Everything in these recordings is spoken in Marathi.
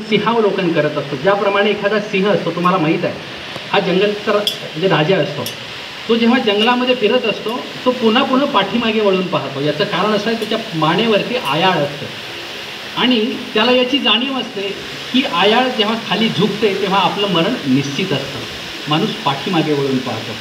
सिंहावलोकन करत असतो। ज्याप्रमाणे एखादा सिंह असतो, तुम्हाला माहीत आहे, हा जंगलचा म्हणजे राजा असतो। तो जेव्हा जंगलामध्ये फिरत असतो तो पुन्हा पुन्हा पाठीमागे वळून पाहतो। याचं कारण असं आहे, त्याच्या मानेवरती आयाळ असते आणि त्याला याची जाणीव असते की आयाळ जेव्हा खाली झुकते तेव्हा आपलं मरण निश्चित असतं। माणूस पाठीमागे वळून पाहतो।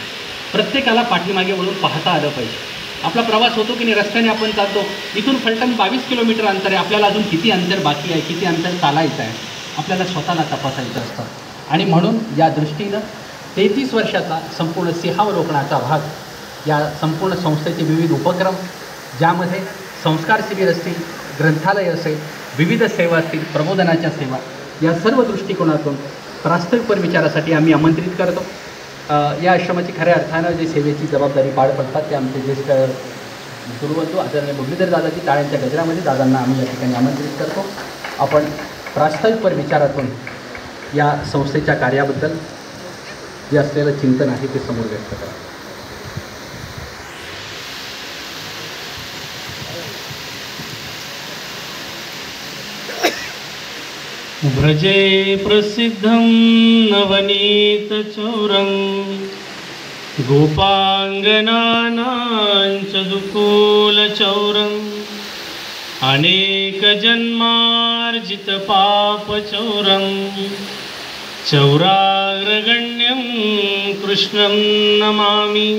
प्रत्येकाला पाठीमागे वळून पाहता आलं पाहिजे। आपला प्रवास होतो की नाही, रस्त्याने आपण चालतो, इथून फलटण 22 किलोमीटर अंतर आहे, आपल्याला अजून किती अंतर बाकी आहे, किती अंतर चालायचं आहे, आपल्याला स्वतःला तपासायचं असतं। आणि म्हणून या दृष्टीनं 33 वर्षाचा संपूर्ण सिंहावलोकनाचा भाग या संपूर्ण संस्थेचे विविध उपक्रम, ज्यामध्ये संस्कार शिबिर असतील, ग्रंथालय असेल, विविध सेवा असतील, प्रबोधनाच्या सेवा, या सर्व दृष्टिकोनातून प्रास्ताविक विचारासाठी आम्ही आमंत्रित करतो। या आश्रमाची खऱ्या अर्थानं जी सेवेची जबाबदारी पार पडतात ते आमचे ज्येष्ठ गुरुबंधू आदरणीय मुरलीधर दादाजी टाळ्यांच्या गजरामध्ये दादांना आम्ही या ठिकाणी आमंत्रित करतो। आपण प्रास्ताविक विचारातून या संस्थेच्या कार्याबद्दल जे असलेलं चिंतन आहे ते समोर व्यक्त करा। व्रजे प्रसिद्धं नवनीतचौरं गोपाङ्गनानां च दुकूलचौरम् अनेकजन्मार्जितपापचौरं चौराग्रगण्यं कृष्णं नमामि।